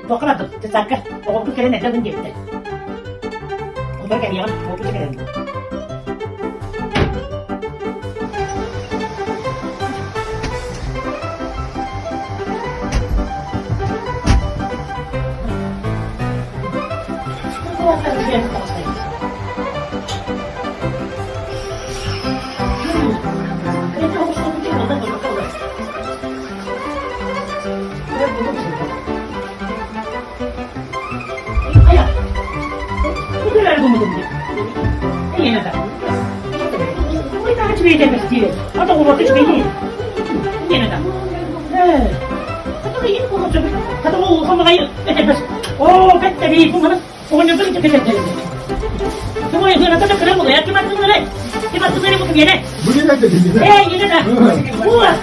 Tokalatın, tesakkı. Oğlum kere ne dedin gitti. Otur gel ya, otur gel. Oh, kan tadi itu mana? Pokoknya tuh kita kerja. Semua yang sudah kita kerja ya, cuma tuh nih. Cuma tuh nih bukan dia nih. Bugün ne dedin? Ini dah. Wah,